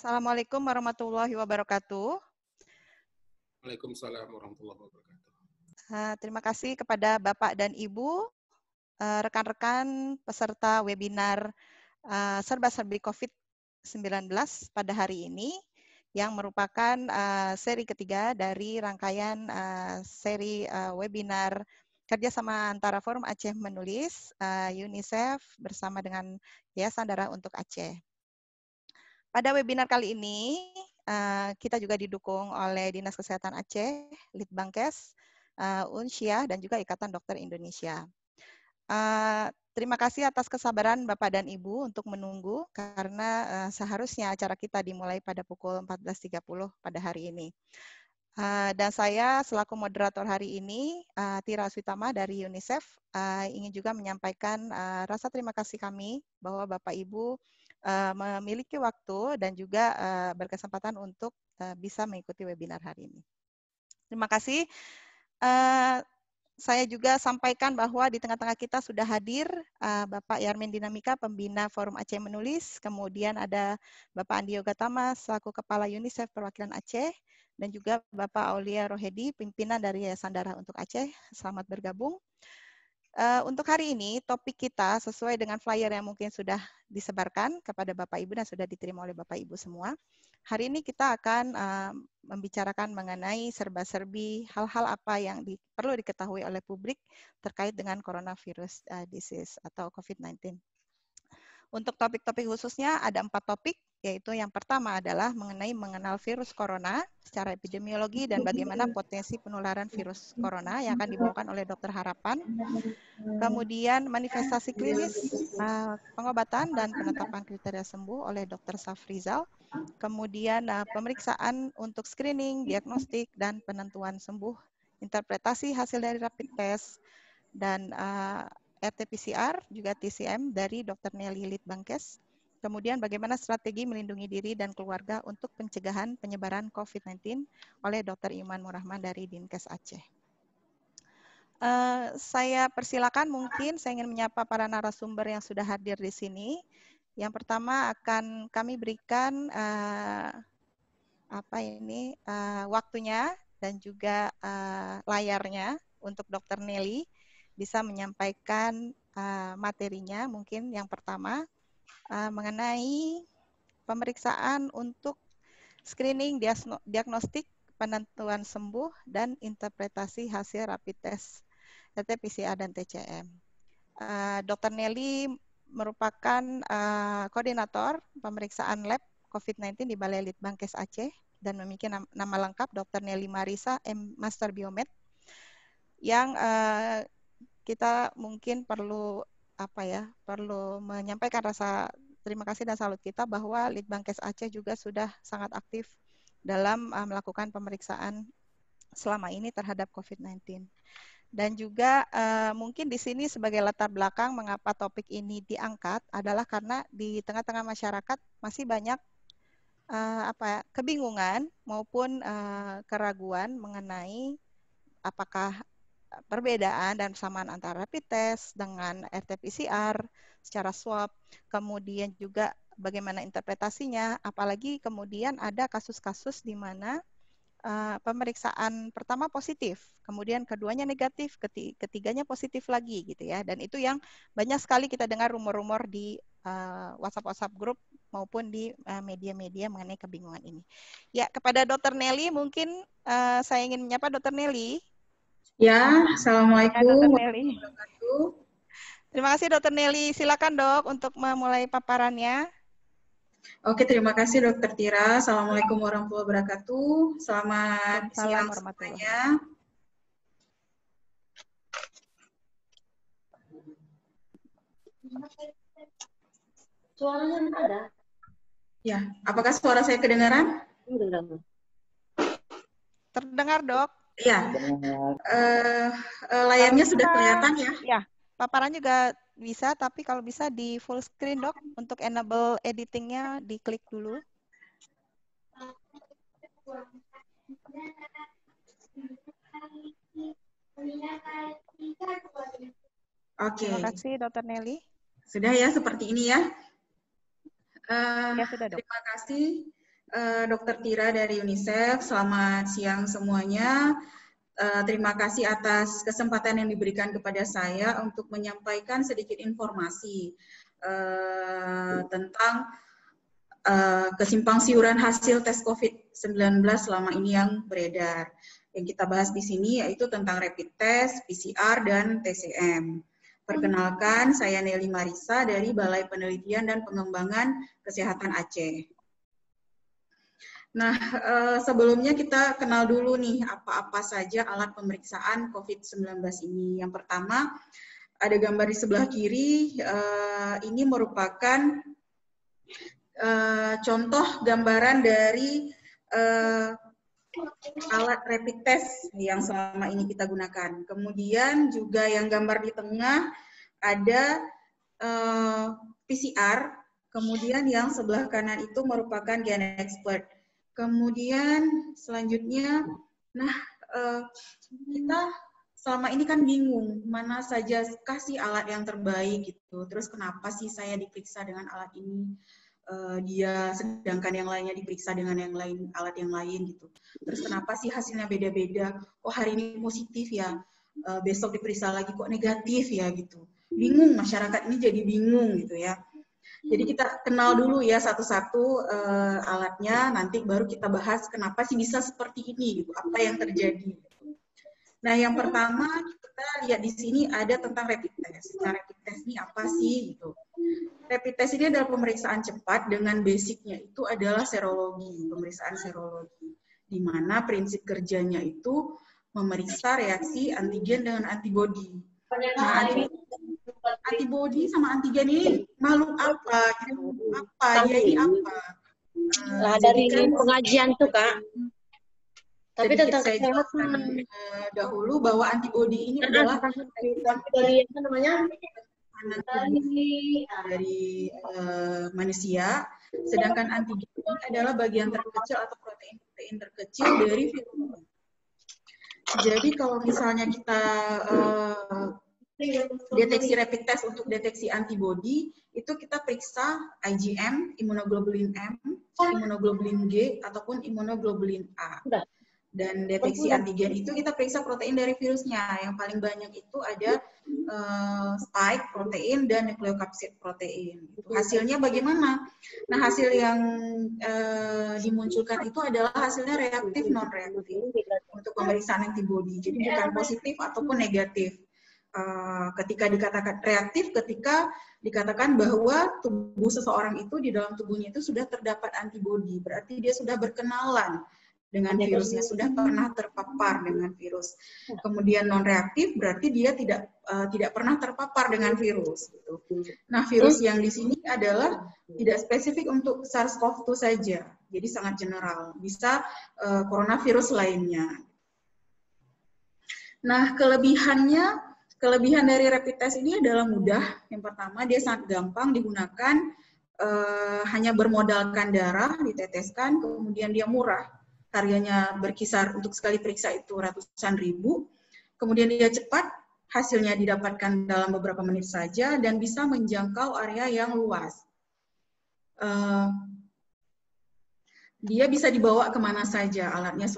Assalamualaikum warahmatullahi wabarakatuh. Waalaikumsalam warahmatullahi wabarakatuh. Terima kasih kepada Bapak dan Ibu, rekan-rekan peserta webinar Serba-serbi COVID-19 pada hari ini, yang merupakan seri ketiga dari rangkaian seri webinar kerjasama antara Forum Aceh Menulis, UNICEF bersama dengan Yayasan Darah untuk Aceh. Pada webinar kali ini, kita juga didukung oleh Dinas Kesehatan Aceh, Litbangkes, Unsyah, dan juga Ikatan Dokter Indonesia. Terima kasih atas kesabaran Bapak dan Ibu untuk menunggu, karena seharusnya acara kita dimulai pada pukul 14.30 pada hari ini. Dan saya selaku moderator hari ini, Tira Aswitama dari UNICEF, ingin juga menyampaikan rasa terima kasih kami bahwa Bapak Ibu memiliki waktu dan juga berkesempatan untuk bisa mengikuti webinar hari ini. Terima kasih. Saya juga sampaikan bahwa di tengah-tengah kita sudah hadir Bapak Yarmin Dinamika, Pembina Forum Aceh Menulis, kemudian ada Bapak Andi Yogatama, selaku Kepala UNICEF Perwakilan Aceh, dan juga Bapak Aulia Rohedi, pimpinan dari Yayasan Darah untuk Aceh. Selamat bergabung. Untuk hari ini, topik kita sesuai dengan flyer yang mungkin sudah disebarkan kepada Bapak Ibu dan sudah diterima oleh Bapak Ibu semua. Hari ini kita akan membicarakan mengenai serba-serbi hal-hal apa yang perlu diketahui oleh publik terkait dengan coronavirus disease atau COVID-19. Untuk topik-topik khususnya ada 4 topik, yaitu yang pertama adalah mengenal virus corona secara epidemiologi dan bagaimana potensi penularan virus corona yang akan dibawakan oleh Dokter Harapan. Kemudian manifestasi klinis, pengobatan dan penetapan kriteria sembuh oleh Dr. Safrizal. Kemudian pemeriksaan untuk screening, diagnostik, dan penentuan sembuh, interpretasi hasil dari rapid test, dan RT-PCR, juga TCM dari Dr. Nelly Litbangkes. Kemudian bagaimana strategi melindungi diri dan keluarga untuk pencegahan penyebaran COVID-19 oleh Dr. Iman Murrahman dari Dinkes Aceh. Saya persilakan, mungkin saya ingin menyapa para narasumber yang sudah hadir di sini. Yang pertama akan kami berikan waktunya dan juga layarnya untuk Dr. Nelly bisa menyampaikan materinya. Mungkin yang pertama mengenai pemeriksaan untuk screening, diagnostik, penentuan sembuh, dan interpretasi hasil rapid test RT-PCR dan TCM. Dr. Nelly merupakan koordinator pemeriksaan lab COVID-19 di Balai Litbangkes Aceh dan memiliki nama lengkap Dr. Nelly Marisa M. Master Biomed, yang kita mungkin perlu menyampaikan rasa terima kasih dan salut kita bahwa Litbangkes Aceh juga sudah sangat aktif dalam melakukan pemeriksaan selama ini terhadap COVID-19. Dan juga mungkin di sini sebagai latar belakang mengapa topik ini diangkat adalah karena di tengah-tengah masyarakat masih banyak kebingungan maupun keraguan mengenai apakah perbedaan dan persamaan antara rapid test dengan RT-PCR secara swab, kemudian juga bagaimana interpretasinya, apalagi kemudian ada kasus-kasus di mana pemeriksaan pertama positif, kemudian keduanya negatif, ketiganya positif lagi gitu ya. Dan itu yang banyak sekali kita dengar rumor-rumor di WhatsApp grup maupun di media-media mengenai kebingungan ini. Ya, kepada Dr. Nelly mungkin saya ingin menyapa Dr. Nelly. Ya, Assalamualaikum warahmatullahi wabarakatuh. Terima kasih Dr. Nelly. Silakan Dok untuk memulai paparannya. Oke, terima kasih Dr. Tira. Assalamualaikum warahmatullahi wabarakatuh. Selamat siang semuanya. Suaranya ada? Ya, apakah suara saya kedengaran? Terdengar, Dok. Ya, layarnya sudah kelihatan ya? Ya, paparan juga bisa, tapi kalau bisa di full screen, Dok. Untuk enable editingnya, diklik dulu. Oke. Terima kasih, Dr. Nelly. Sudah ya, seperti ini ya? Ya, sudah, Dok. Terima kasih Dr. Tira dari UNICEF. Selamat siang semuanya. Terima kasih atas kesempatan yang diberikan kepada saya untuk menyampaikan sedikit informasi tentang kesimpang siuran hasil tes COVID-19 selama ini yang beredar. Yang kita bahas di sini yaitu tentang rapid test, PCR, dan TCM. Perkenalkan, saya Nelly Marisa dari Balai Penelitian dan Pengembangan Kesehatan Aceh. Nah, sebelumnya kita kenal dulu nih apa-apa saja alat pemeriksaan COVID-19 ini. Yang pertama, ada gambar di sebelah kiri, ini merupakan contoh gambaran dari alat rapid test yang selama ini kita gunakan. Kemudian juga yang gambar di tengah ada PCR, kemudian yang sebelah kanan itu merupakan GenExpert. Kemudian selanjutnya, kita selama ini kan bingung mana saja kasih alat yang terbaik gitu. Terus kenapa sih saya diperiksa dengan alat ini? Sedangkan yang lainnya diperiksa dengan yang lain, alat yang lain gitu. Terus kenapa sih hasilnya beda-beda? Oh hari ini positif ya, besok diperiksa lagi kok negatif ya gitu. Bingung, masyarakat ini jadi bingung gitu ya. Jadi kita kenal dulu ya satu-satu alatnya, nanti baru kita bahas kenapa sih bisa seperti ini gitu, apa yang terjadi. Nah yang pertama kita lihat di sini ada tentang rapid test. Nah rapid test ini apa sih gitu? Rapid test ini adalah pemeriksaan cepat dengan basicnya itu adalah serologi, pemeriksaan serologi, di mana prinsip kerjanya itu memeriksa reaksi antigen dengan antibodi. Nah, antibodi sama antigen ini makhluk apa gitu? Apa dia ini apa? Lah dari pengajian tuh Kak. Tapi tentang saya jelaskan dahulu bahwa antibodi ini adalah antibodi apa namanya? Dari manusia, sedangkan antigen ini adalah bagian terkecil atau protein-protein terkecil dari virus. Jadi kalau misalnya kita deteksi rapid test untuk deteksi antibodi, itu kita periksa IgM, imunoglobulin M, imunoglobulin G, ataupun imunoglobulin A. Dan deteksi antigen itu kita periksa protein dari virusnya. Yang paling banyak itu ada spike protein dan nukleokapsid protein. Hasilnya bagaimana? Nah, hasil yang dimunculkan itu adalah hasilnya reaktif non-reaktif untuk pemeriksaan antibodi. Jadi bukan positif ataupun negatif. Ketika dikatakan reaktif, ketika dikatakan bahwa tubuh seseorang itu di dalam tubuhnya itu sudah terdapat antibodi, berarti dia sudah berkenalan dengan virusnya, sudah pernah terpapar dengan virus. Kemudian non reaktif berarti dia tidak pernah terpapar dengan virus. Gitu. Nah, virus yang di sini adalah tidak spesifik untuk SARS-CoV-2 saja, jadi sangat general, bisa coronavirus lainnya. Nah, kelebihan dari rapid test ini adalah mudah. Yang pertama, dia sangat gampang digunakan, hanya bermodalkan darah, diteteskan, kemudian dia murah. Harganya berkisar untuk sekali periksa itu ratusan ribu. Kemudian dia cepat, hasilnya didapatkan dalam beberapa menit saja, dan bisa menjangkau area yang luas. Dia bisa dibawa kemana saja, alatnya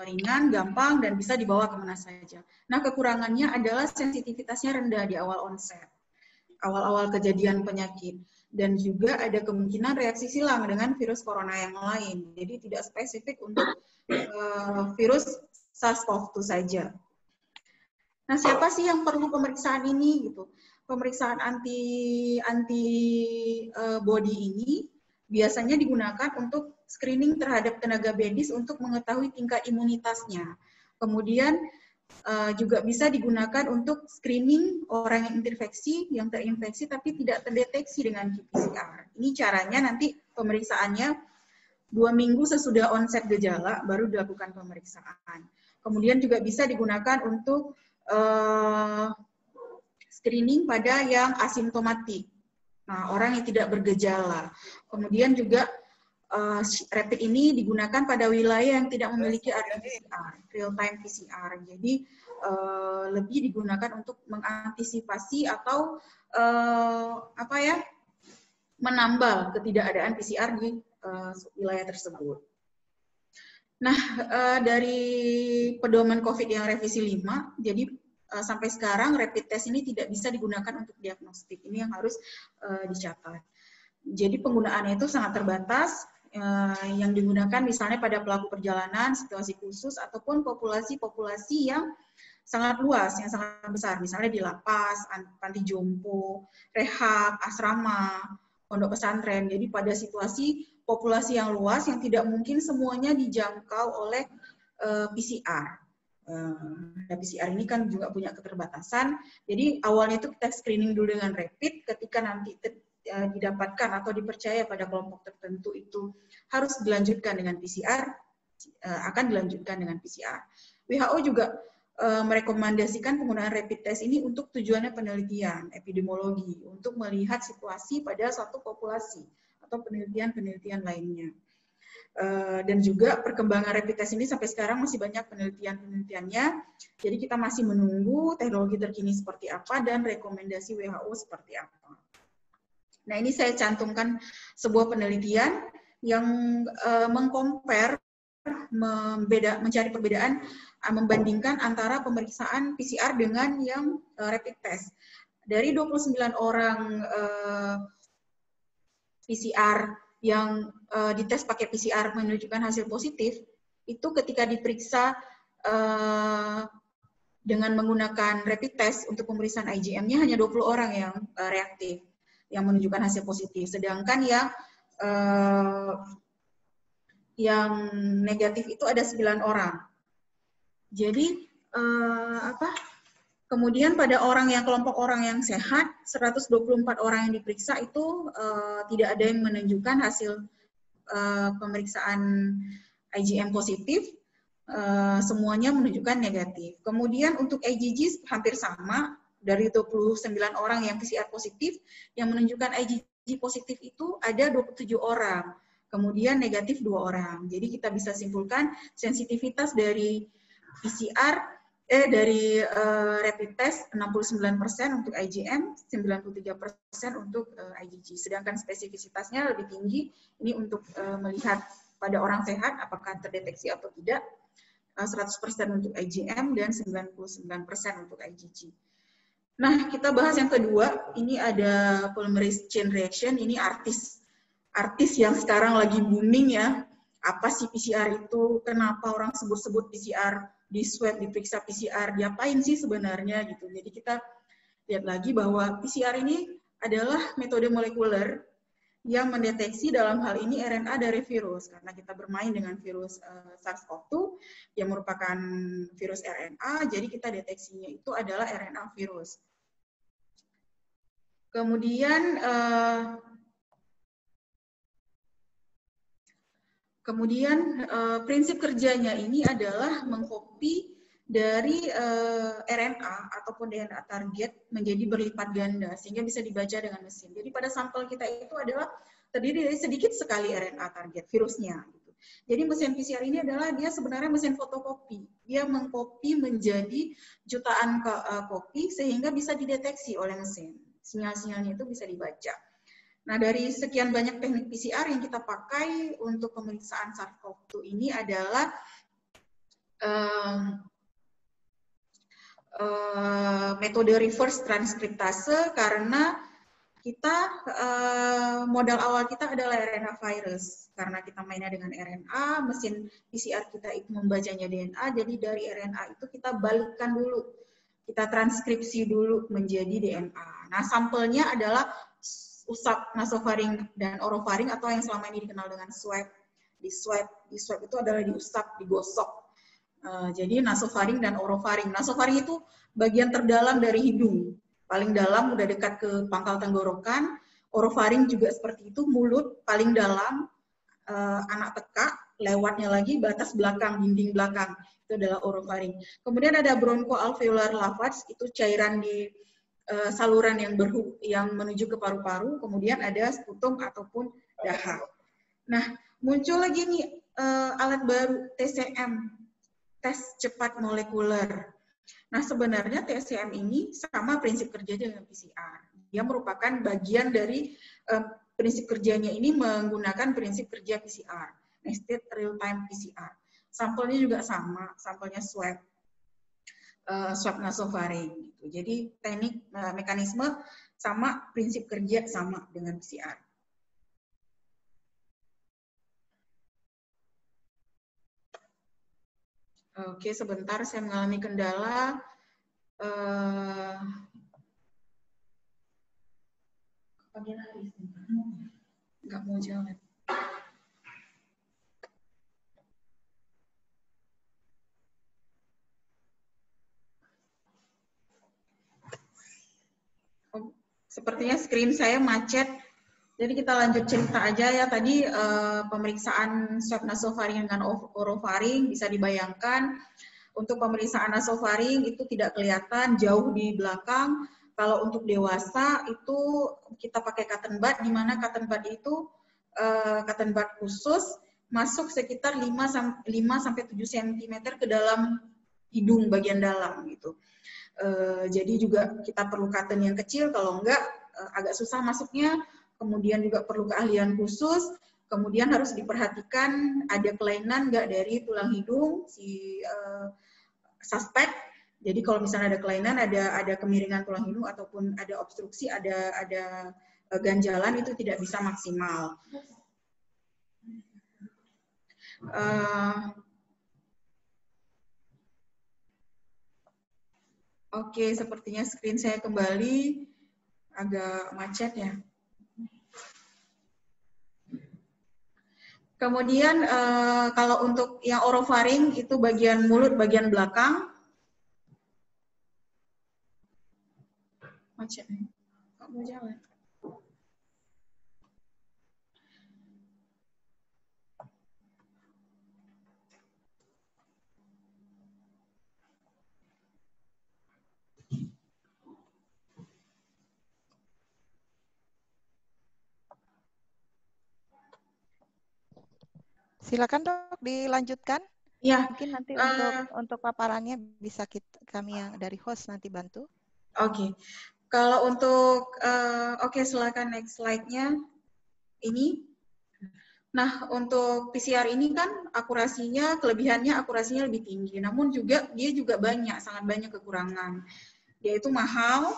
ringan, gampang, dan bisa dibawa kemana saja. Nah, kekurangannya adalah sensitivitasnya rendah di awal onset, awal-awal kejadian penyakit. Dan juga ada kemungkinan reaksi silang dengan virus corona yang lain. Jadi tidak spesifik untuk virus SARS-CoV-2 saja. Nah, siapa sih yang perlu pemeriksaan ini? Gitu. Pemeriksaan antibody ini biasanya digunakan untuk screening terhadap tenaga medis untuk mengetahui tingkat imunitasnya. Kemudian juga bisa digunakan untuk screening orang yang terinfeksi tapi tidak terdeteksi dengan qPCR. Ini caranya nanti pemeriksaannya 2 minggu sesudah onset gejala baru dilakukan pemeriksaan. Kemudian juga bisa digunakan untuk screening pada yang asimptomatik. Nah, orang yang tidak bergejala. Kemudian juga rapid ini digunakan pada wilayah yang tidak memiliki RT-PCR, real-time PCR. Jadi lebih digunakan untuk mengantisipasi atau menambal ketidakadaan PCR di wilayah tersebut. Nah, dari pedoman COVID yang revisi 5, jadi sampai sekarang rapid test ini tidak bisa digunakan untuk diagnostik. Ini yang harus dicatat. Jadi penggunaannya itu sangat terbatas, yang digunakan misalnya pada pelaku perjalanan, situasi khusus, ataupun populasi-populasi yang sangat luas, yang sangat besar, misalnya di lapas, panti jompo, rehab, asrama, pondok pesantren. Jadi pada situasi populasi yang luas yang tidak mungkin semuanya dijangkau oleh PCR. PCR ini kan juga punya keterbatasan. Jadi awalnya itu kita screening dulu dengan rapid, ketika nanti didapatkan atau dipercaya pada kelompok tertentu itu harus dilanjutkan dengan PCR, akan dilanjutkan dengan PCR. WHO juga merekomendasikan penggunaan rapid test ini untuk tujuannya penelitian, epidemiologi, untuk melihat situasi pada suatu populasi atau penelitian-penelitian lainnya. Dan juga perkembangan rapid test ini sampai sekarang masih banyak penelitian-penelitiannya, jadi kita masih menunggu teknologi terkini seperti apa dan rekomendasi WHO seperti apa. Nah, ini saya cantumkan sebuah penelitian yang mengcompare, mencari perbedaan, membandingkan antara pemeriksaan PCR dengan yang rapid test. Dari 29 orang PCR yang dites pakai PCR menunjukkan hasil positif, itu ketika diperiksa dengan menggunakan rapid test untuk pemeriksaan IgM-nya hanya 20 orang yang reaktif, yang menunjukkan hasil positif. Sedangkan yang negatif itu ada 9 orang. Jadi kemudian pada kelompok orang yang sehat, 124 orang yang diperiksa itu tidak ada yang menunjukkan hasil pemeriksaan IgM positif, semuanya menunjukkan negatif. Kemudian untuk IgG hampir sama, dari 29 orang yang PCR positif, yang menunjukkan IgG positif itu ada 27 orang. Kemudian negatif 2 orang. Jadi kita bisa simpulkan sensitivitas dari PCR dari rapid test 69% untuk IgM, 93% untuk IgG. Sedangkan spesifisitasnya lebih tinggi, ini untuk melihat pada orang sehat apakah terdeteksi atau tidak, 100% untuk IgM dan 99% untuk IgG. Nah, kita bahas yang kedua, ini ada polymerase chain reaction, ini artis yang sekarang lagi booming ya. Apa sih PCR itu? Kenapa orang sebut-sebut PCR, di swab, diperiksa PCR, diapain sih sebenarnya gitu. Jadi kita lihat lagi bahwa PCR ini adalah metode molekuler yang mendeteksi dalam hal ini RNA dari virus. Karena kita bermain dengan virus SARS-CoV-2 yang merupakan virus RNA, jadi kita deteksinya itu adalah RNA virus. Kemudian prinsip kerjanya ini adalah mengcopy dari RNA ataupun DNA target menjadi berlipat ganda sehingga bisa dibaca dengan mesin. Jadi pada sampel kita itu adalah terdiri dari sedikit sekali RNA target virusnya. Gitu. Jadi mesin PCR ini adalah dia sebenarnya mesin fotokopi. Dia mengcopy menjadi jutaan kopi sehingga bisa dideteksi oleh mesin. Sinyal-sinyalnya itu bisa dibaca. Nah, dari sekian banyak teknik PCR yang kita pakai untuk pemeriksaan SARS-CoV-2 ini adalah metode reverse transkriptase, karena kita modal awal kita adalah RNA virus. Karena kita mainnya dengan RNA, mesin PCR kita itu membacanya DNA, jadi dari RNA itu kita balikkan dulu, kita transkripsi dulu menjadi DNA. Nah, sampelnya adalah usap nasofaring dan orofaring atau yang selama ini dikenal dengan swab. Di swab itu adalah diusap, digosok. Jadi nasofaring dan orofaring. Nasofaring itu bagian terdalam dari hidung. Paling dalam udah dekat ke pangkal tenggorokan. Orofaring juga seperti itu, mulut paling dalam, anak tekak, lewatnya lagi batas belakang, dinding belakang. Itu adalah orofaring. Kemudian ada bronchoalveolar lavage, itu cairan di saluran yang menuju ke paru-paru, kemudian ada sputum ataupun dahak. Nah, muncul lagi nih alat baru TCM, tes cepat molekuler. Nah, sebenarnya TCM ini sama prinsip kerja dengan PCR. Dia merupakan bagian dari prinsip kerjanya ini menggunakan prinsip kerja PCR, nested real time PCR. Sampelnya juga sama, sampelnya swab nasofaring. Gitu. Jadi teknik mekanisme sama, prinsip kerja sama dengan PCR. Oke, sebentar saya mengalami kendala. Nggak mau jalan. Sepertinya screen saya macet. Jadi kita lanjut cerita aja ya. Tadi pemeriksaan swab nasofaring dengan orofaring bisa dibayangkan. Untuk pemeriksaan nasofaring itu tidak kelihatan, jauh di belakang. Kalau untuk dewasa itu kita pakai cotton bud, di mana cotton bud itu cotton bud khusus masuk sekitar 5-7 cm ke dalam hidung bagian dalam gitu. Jadi juga kita perlu cotton yang kecil, kalau enggak agak susah masuknya. Kemudian juga perlu keahlian khusus. Kemudian harus diperhatikan ada kelainan enggak dari tulang hidung si suspek. Jadi kalau misalnya ada kelainan, ada kemiringan tulang hidung ataupun ada obstruksi, ada ganjalan, itu tidak bisa maksimal. Oke, sepertinya screen saya kembali agak macet ya. Kemudian kalau untuk yang orofaring itu bagian mulut bagian belakang. Macet nih. Kok mau jalan? Silakan dok, dilanjutkan. Ya. Mungkin nanti untuk paparannya bisa kami yang dari host nanti bantu. Oke. Kalau untuk oke, silakan next slide-nya. Ini. Nah, untuk PCR ini kan akurasinya, kelebihannya akurasinya lebih tinggi. Namun juga dia juga sangat banyak kekurangan. Dia itu mahal.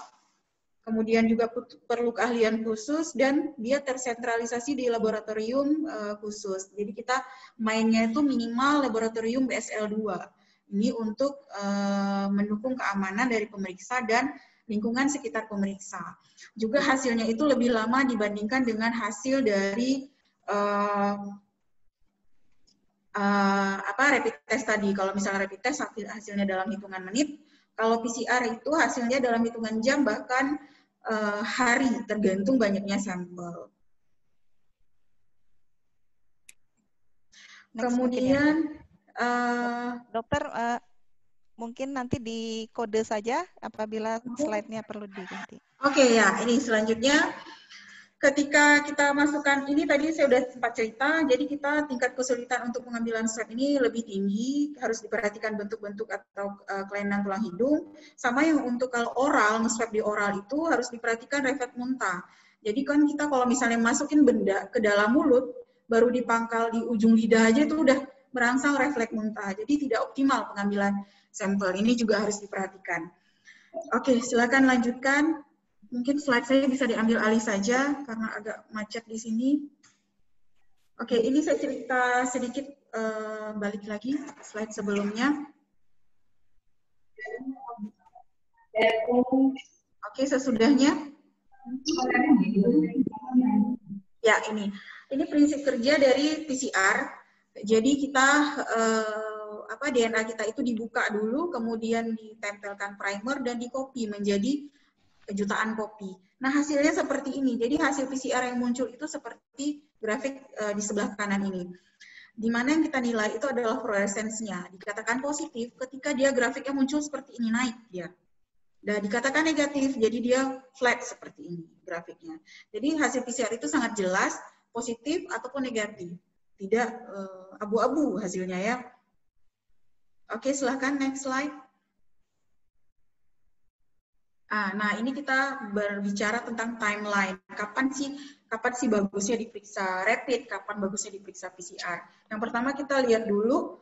Kemudian juga perlu keahlian khusus dan dia tersentralisasi di laboratorium khusus. Jadi kita mainnya itu minimal laboratorium BSL-2. Ini untuk mendukung keamanan dari pemeriksa dan lingkungan sekitar pemeriksa. Juga hasilnya itu lebih lama dibandingkan dengan hasil dari rapid test tadi. Kalau misalnya rapid test hasilnya dalam hitungan menit, kalau PCR itu hasilnya dalam hitungan jam, bahkan hari, tergantung banyaknya sampel. Kemudian, dokter, mungkin nanti di kode saja apabila slide-nya perlu diganti. Oke ya, ini selanjutnya. Ketika kita masukkan, ini tadi saya sudah sempat cerita, jadi kita tingkat kesulitan untuk pengambilan swab ini lebih tinggi, harus diperhatikan bentuk-bentuk atau kelainan tulang hidung. Sama yang untuk kalau oral, nge-swab di oral itu harus diperhatikan refleks muntah. Jadi kan kita kalau misalnya masukin benda ke dalam mulut, baru dipangkal di ujung lidah aja itu udah merangsang refleks muntah. Jadi tidak optimal pengambilan sampel, ini juga harus diperhatikan. Oke, silakan lanjutkan. Mungkin slide saya bisa diambil alih saja karena agak macet di sini. Oke, ini saya cerita sedikit balik lagi slide sebelumnya. Oke, sesudahnya. Ya, ini prinsip kerja dari PCR. Jadi kita DNA kita itu dibuka dulu, kemudian ditempelkan primer dan di-copy menjadi jutaan kopi. Nah, hasilnya seperti ini. Jadi hasil PCR yang muncul itu seperti grafik di sebelah kanan ini. Di mana yang kita nilai itu adalah fluoresensnya. Dikatakan positif ketika dia grafiknya muncul seperti ini, naik dia. Dan dikatakan negatif, jadi dia flat seperti ini grafiknya. Jadi hasil PCR itu sangat jelas, positif ataupun negatif. Tidak abu-abu hasilnya ya. Oke, silahkan next slide. Nah, ini kita berbicara tentang timeline. Kapan sih kapan sih bagusnya diperiksa rapid, kapan bagusnya diperiksa PCR. Yang pertama kita lihat dulu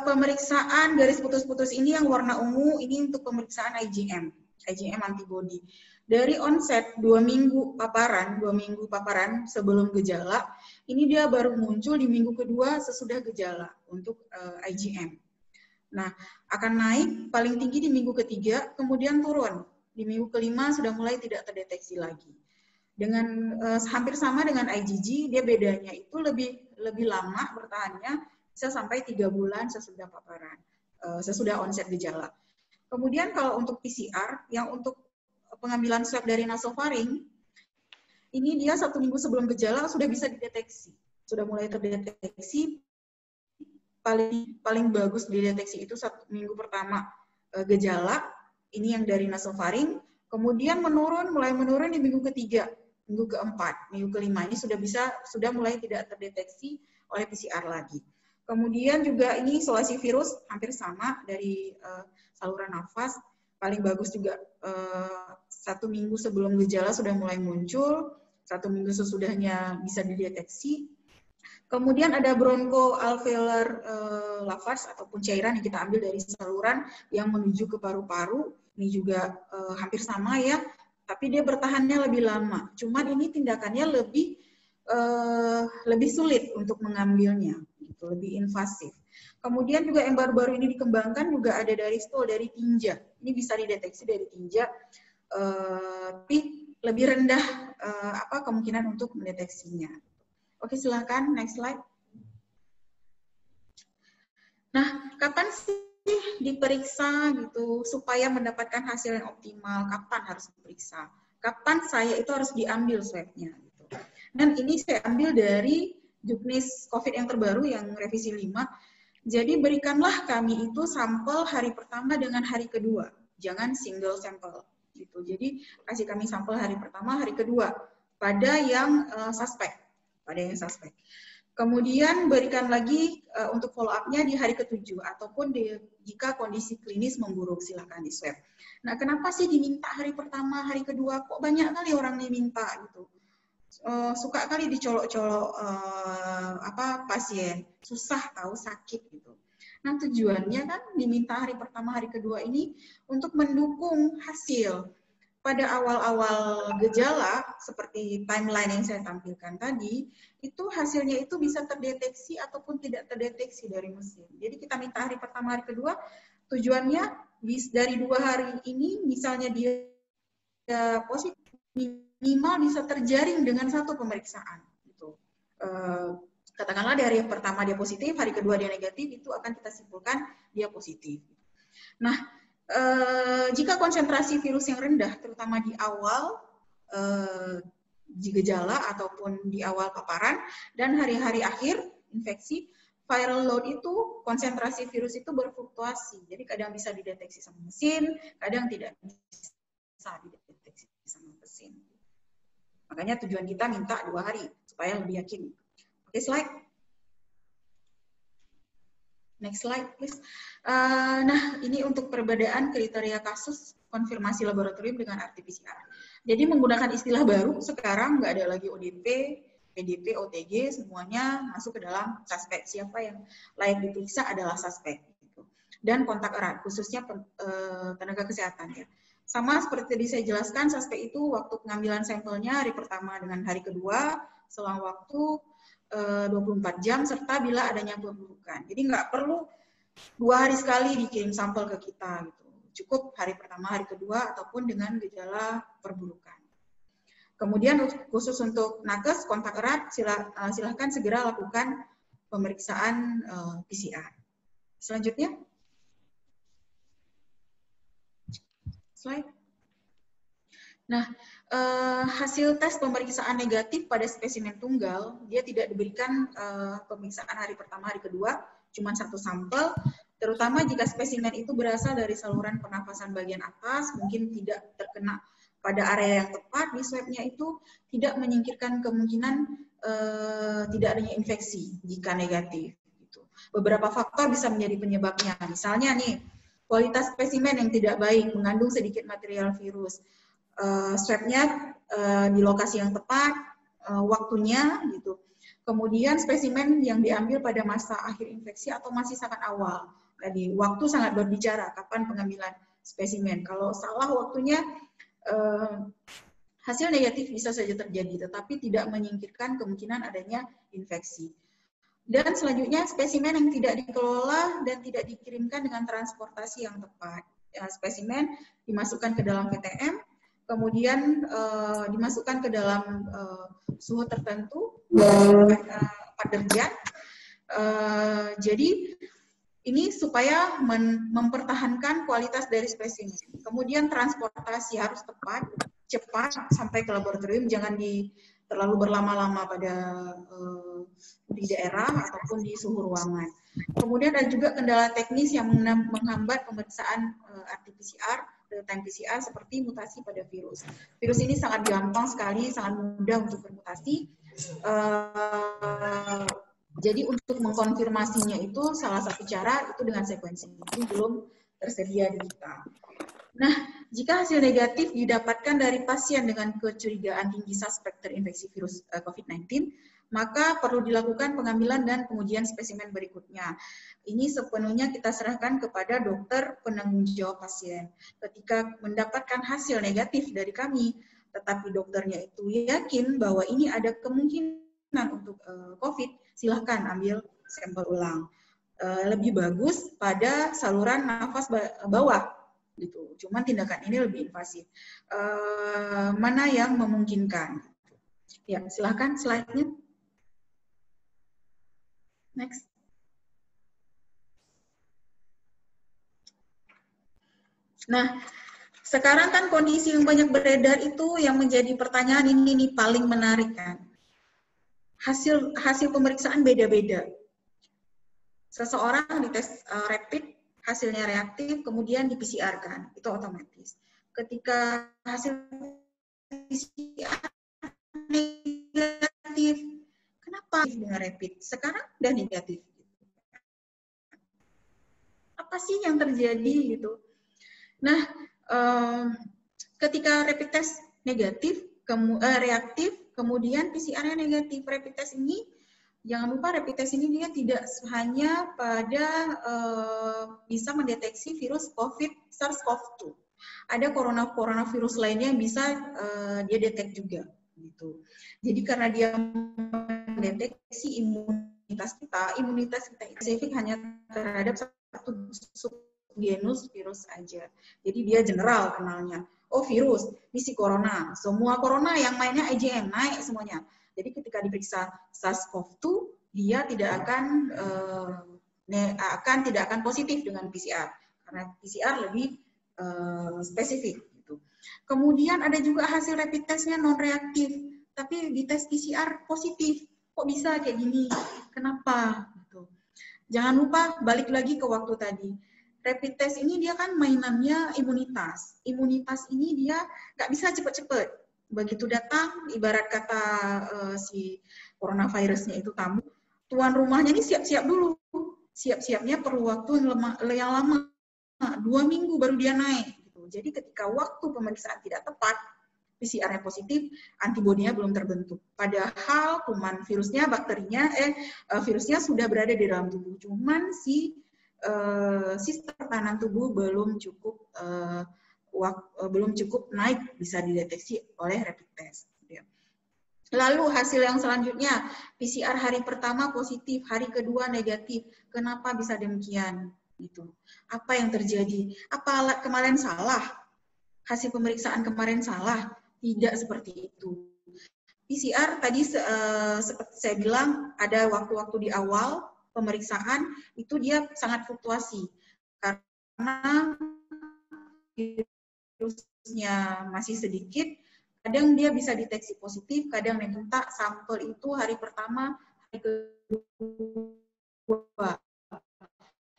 pemeriksaan garis putus-putus ini yang warna ungu, ini untuk pemeriksaan IgM antibody. Dari onset 2 minggu paparan sebelum gejala, ini dia baru muncul di minggu kedua sesudah gejala untuk IgM. Nah, akan naik paling tinggi di minggu ketiga, kemudian turun. Di minggu kelima sudah mulai tidak terdeteksi lagi. Dengan hampir sama dengan IgG, dia bedanya itu lebih lama bertahannya, bisa sampai 3 bulan sesudah paparan, sesudah onset gejala. Kemudian kalau untuk PCR, yang untuk pengambilan swab dari nasofaring, ini dia 1 minggu sebelum gejala sudah bisa dideteksi, sudah mulai terdeteksi. Paling bagus dideteksi itu 1 minggu pertama gejala, ini yang dari nasofaring, kemudian mulai menurun di minggu ketiga, minggu keempat, minggu kelima ini sudah mulai tidak terdeteksi oleh PCR lagi. Kemudian juga ini isolasi virus hampir sama dari saluran nafas, paling bagus juga 1 minggu sebelum gejala sudah mulai muncul, 1 minggu sesudahnya bisa dideteksi. Kemudian ada bronchoalveolar lavage ataupun cairan yang kita ambil dari saluran yang menuju ke paru-paru. Ini juga hampir sama ya, tapi dia bertahannya lebih lama. Cuman ini tindakannya lebih sulit untuk mengambilnya, gitu, lebih invasif. Kemudian juga yang baru-baru ini dikembangkan juga ada dari stool, dari tinja. Ini bisa dideteksi dari tinja, tapi lebih rendah kemungkinan untuk mendeteksinya. Oke, silakan next slide. Nah, kapan sih diperiksa gitu supaya mendapatkan hasil yang optimal? Kapan harus diperiksa? Kapan saya itu harus diambil swabnya? Gitu. Dan ini saya ambil dari juknis COVID yang terbaru yang revisi 5. Jadi berikanlah kami itu sampel hari pertama dengan hari kedua, jangan single sampel. Gitu. Jadi kasih kami sampel hari pertama, hari kedua pada yang suspek. Kemudian berikan lagi untuk follow up-nya di hari ke-7 ataupun jika kondisi klinis memburuk, silakan di swab. Nah, kenapa sih diminta hari pertama, hari kedua? Kok banyak kali orang diminta gitu? Suka kali dicolok-colok pasien, susah tahu sakit gitu. Nah, tujuannya kan diminta hari pertama, hari kedua ini untuk mendukung hasil. Pada awal-awal gejala, seperti timeline yang saya tampilkan tadi, itu hasilnya itu bisa terdeteksi ataupun tidak terdeteksi dari mesin. Jadi kita minta hari pertama, hari kedua, tujuannya dari 2 hari ini, misalnya dia positif, minimal bisa terjaring dengan 1 pemeriksaan. Gitu. Katakanlah dari hari pertama dia positif, hari kedua dia negatif, itu akan kita simpulkan dia positif. Nah, jika konsentrasi virus yang rendah, terutama di awal gejala ataupun di awal paparan dan hari-hari akhir infeksi, viral load itu, konsentrasi virus itu berfluktuasi. Jadi kadang bisa dideteksi sama mesin, kadang tidak bisa dideteksi sama mesin. Makanya tujuan kita minta 2 hari supaya lebih yakin. Oke, slide. Next slide, please. Nah, ini untuk perbedaan kriteria kasus konfirmasi laboratorium dengan RT-PCR. Jadi menggunakan istilah baru, sekarang nggak ada lagi ODP, PDP, OTG, semuanya masuk ke dalam suspek. Siapa yang layak diperiksa adalah suspek. Gitu. Dan kontak erat, khususnya tenaga kesehatan. Ya. Sama seperti tadi saya jelaskan, suspek itu waktu pengambilan sampelnya hari pertama dengan hari kedua, selang waktu 24 jam, serta bila adanya perburukan. Jadi nggak perlu 2 hari sekali dikirim sampel ke kita. Gitu. Cukup hari pertama, hari kedua, ataupun dengan gejala perburukan. Kemudian khusus untuk nakes, kontak erat, silahkan segera lakukan pemeriksaan PCR. Selanjutnya. Slide. Nah, hasil tes pemeriksaan negatif pada spesimen tunggal, dia tidak diberikan pemeriksaan hari pertama, hari kedua, cuma 1 sampel, terutama jika spesimen itu berasal dari saluran pernafasan bagian atas, mungkin tidak terkena pada area yang tepat di swabnya itu, tidak menyingkirkan kemungkinan tidak adanya infeksi jika negatif. Gitu. Beberapa faktor bisa menjadi penyebabnya, misalnya nih, kualitas spesimen yang tidak baik, mengandung sedikit material virus, swabnya di lokasi yang tepat, waktunya gitu. Kemudian spesimen yang diambil pada masa akhir infeksi atau masih sangat awal. Tadi waktu sangat berbicara kapan pengambilan spesimen. Kalau salah waktunya, hasil negatif bisa saja terjadi, tetapi tidak menyingkirkan kemungkinan adanya infeksi. Dan selanjutnya spesimen yang tidak dikelola dan tidak dikirimkan dengan transportasi yang tepat. Ya, spesimen dimasukkan ke dalam VTM, kemudian dimasukkan ke dalam suhu tertentu, 4 derajat. Jadi ini supaya mempertahankan kualitas dari spesimen. Kemudian transportasi harus tepat, cepat sampai ke laboratorium, jangan terlalu berlama-lama pada di daerah ataupun di suhu ruangan. Kemudian ada juga kendala teknis yang menghambat pemeriksaan RT-PCR, real-time PCR seperti mutasi pada virus. Virus ini sangat gampang sekali, sangat mudah untuk bermutasi. Jadi untuk mengkonfirmasinya itu salah satu cara itu dengan sequencing. Ini belum tersedia di kita. Nah, jika hasil negatif didapatkan dari pasien dengan kecurigaan tinggi suspek terinfeksi virus COVID-19, maka perlu dilakukan pengambilan dan pengujian spesimen berikutnya. Ini sepenuhnya kita serahkan kepada dokter penanggung jawab pasien. Ketika mendapatkan hasil negatif dari kami, tetapi dokternya itu yakin bahwa ini ada kemungkinan untuk COVID, silahkan ambil sampel ulang. Lebih bagus pada saluran nafas bawah, gitu. Cuman tindakan ini lebih invasif. Mana yang memungkinkan? Ya, silahkan slide-nya. Next. Nah, sekarang kan kondisi yang banyak beredar itu yang menjadi pertanyaan ini nih paling menarik kan. Hasil pemeriksaan beda-beda. Seseorang dites rapid, hasilnya reaktif, kemudian di PCR kan, itu otomatis. Ketika hasil PCR negatif, kenapa dengan rapid? Sekarang udah negatif. Apa sih yang terjadi gitu? Nah, ketika rapid test negatif, reaktif, kemudian PCR-nya negatif. Rapid test ini, jangan lupa rapid test ini dia tidak hanya pada bisa mendeteksi virus COVID, SARS-CoV-2. Ada coronavirus lainnya yang bisa dia detek juga. Gitu. Jadi karena dia mendeteksi imunitas kita spesifik hanya terhadap satu subgenus virus aja. Jadi dia general kenalnya. Oh virus, ini si corona. Semua corona yang mainnya IgM naik semuanya. Jadi ketika diperiksa SARS-CoV-2, dia tidak akan positif dengan PCR karena PCR lebih spesifik. Gitu. Kemudian ada juga hasil rapid testnya non reaktif, tapi di tes PCR positif. Kok bisa kayak gini? Kenapa? Gitu. Jangan lupa balik lagi ke waktu tadi. Rapid test ini dia kan mainannya imunitas. Imunitas ini dia nggak bisa cepet-cepet. Begitu datang, ibarat kata si coronavirusnya itu tamu, tuan rumahnya ini siap-siap dulu. Siap-siapnya perlu waktu yang lama. 2 minggu baru dia naik. Gitu. Jadi ketika waktu pemeriksaan tidak tepat, PCR-nya positif, antibodinya belum terbentuk. Padahal kuman virusnya, bakterinya, virusnya sudah berada di dalam tubuh. Cuman sistem pertahanan tubuh belum cukup naik bisa dideteksi oleh rapid test. Lalu hasil yang selanjutnya, PCR hari pertama positif, hari kedua negatif. Kenapa bisa demikian? Gitu. Apa yang terjadi? Apa alat kemarin salah? Hasil pemeriksaan kemarin salah? Tidak seperti itu. PCR tadi seperti saya bilang ada waktu-waktu di awal pemeriksaan itu dia sangat fluktuasi karena virusnya masih sedikit, kadang dia bisa deteksi positif, kadang minta sampel itu hari pertama, hari kedua.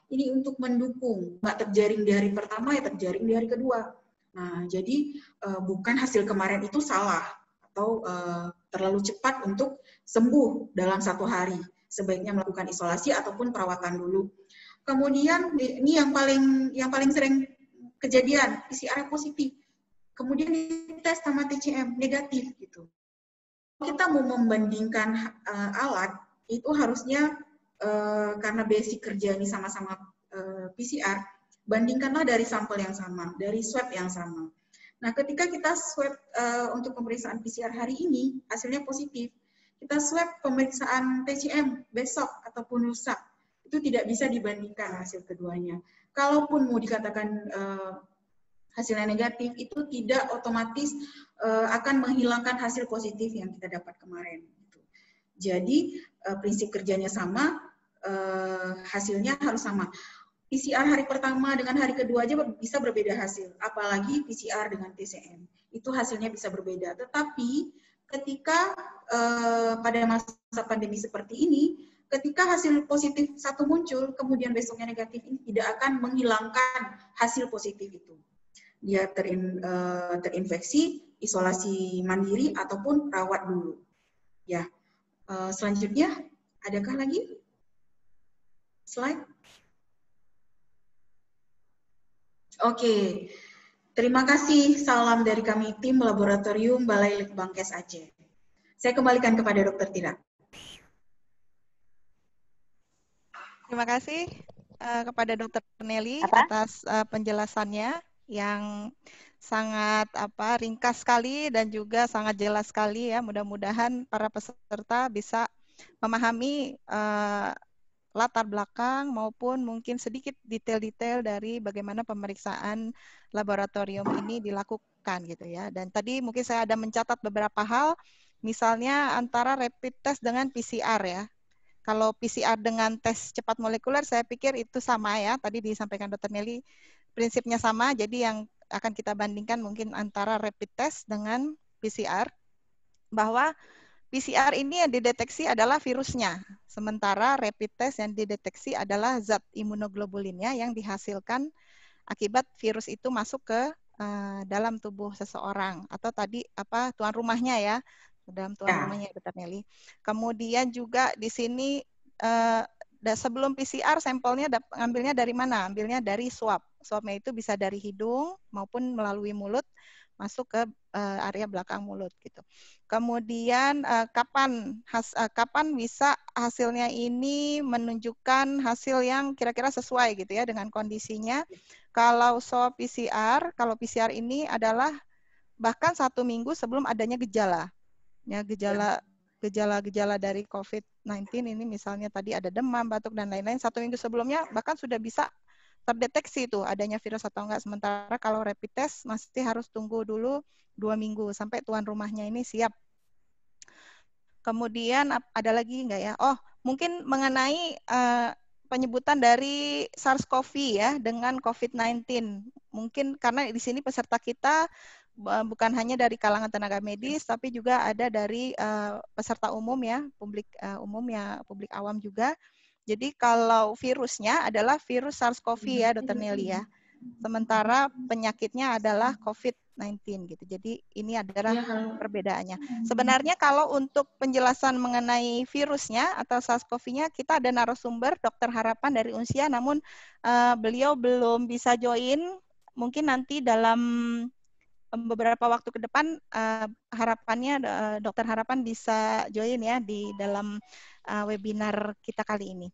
Ini untuk mendukung, nggak terjaring di hari pertama ya terjaring di hari kedua. Nah, jadi bukan hasil kemarin itu salah atau terlalu cepat untuk sembuh dalam 1 hari. Sebaiknya melakukan isolasi ataupun perawatan dulu. Kemudian ini yang paling sering kejadian PCR positif. kemudian dites sama TCM negatif gitu. Kita mau membandingkan alat itu harusnya karena basic kerja ini sama-sama PCR, bandingkanlah dari sampel yang sama, dari swab yang sama. Nah, ketika kita swab untuk pemeriksaan PCR hari ini, hasilnya positif. Kita swab pemeriksaan TCM besok ataupun lusa, itu tidak bisa dibandingkan hasil keduanya. Kalaupun mau dikatakan hasilnya negatif, itu tidak otomatis akan menghilangkan hasil positif yang kita dapat kemarin. Jadi, prinsip kerjanya sama, hasilnya harus sama. PCR hari pertama dengan hari kedua aja bisa berbeda hasil, apalagi PCR dengan TCM. Itu hasilnya bisa berbeda. Tetapi ketika pada masa pandemi seperti ini, ketika hasil positif satu muncul, kemudian besoknya negatif, ini tidak akan menghilangkan hasil positif itu. Dia terinfeksi, isolasi mandiri, ataupun rawat dulu. Ya, selanjutnya, adakah lagi slide? Oke, terima kasih. Salam dari kami tim Laboratorium Balai Litbangkes Aceh. Saya kembalikan kepada Dr. Tira. Terima kasih kepada Dr. Nelly atas penjelasannya yang sangat ringkas sekali dan juga sangat jelas sekali ya. Mudah-mudahan para peserta bisa memahami latar belakang maupun mungkin sedikit detail-detail dari bagaimana pemeriksaan laboratorium ini dilakukan gitu ya. Dan tadi mungkin saya ada mencatat beberapa hal, misalnya antara rapid test dengan PCR ya. Kalau PCR dengan tes cepat molekuler saya pikir itu sama ya, tadi disampaikan Dr. Nelly, prinsipnya sama, jadi yang akan kita bandingkan mungkin antara rapid test dengan PCR, bahwa PCR ini yang dideteksi adalah virusnya, sementara rapid test yang dideteksi adalah zat imunoglobulinnya yang dihasilkan akibat virus itu masuk ke dalam tubuh seseorang, atau tadi tuan rumahnya ya, dalam tuan rumahnya Dr. Nelly. Kemudian juga di sini sebelum PCR sampelnya ngambilnya dari mana? Ambilnya dari swab. Swabnya itu bisa dari hidung maupun melalui mulut masuk ke area belakang mulut gitu. Kemudian kapan bisa hasilnya ini menunjukkan hasil yang kira-kira sesuai gitu ya dengan kondisinya. Kalau swab PCR, kalau PCR ini adalah bahkan 1 minggu sebelum adanya gejala. Ya, gejala dari COVID-19 ini misalnya tadi ada demam, batuk dan lain-lain, 1 minggu sebelumnya bahkan sudah bisa terdeteksi itu adanya virus atau enggak. Sementara kalau rapid test masih harus tunggu dulu 2 minggu sampai tuan rumahnya ini siap. Kemudian ada lagi enggak ya? Oh, mungkin mengenai penyebutan dari SARS-CoV ya dengan COVID-19. Mungkin karena di sini peserta kita bukan hanya dari kalangan tenaga medis, tapi juga ada dari peserta umum ya, publik umum ya, publik awam juga. Jadi kalau virusnya adalah virus SARS-CoV ya, Dr. Nelly ya. Sementara penyakitnya adalah COVID-19 gitu. Jadi ini adalah perbedaannya. Sebenarnya kalau untuk penjelasan mengenai virusnya atau SARS-CoV-nya, kita ada narasumber Dr. Harapan dari Unsia, namun beliau belum bisa join. Mungkin nanti dalam beberapa waktu ke depan harapannya Dokter Harapan bisa join ya di dalam webinar kita kali ini.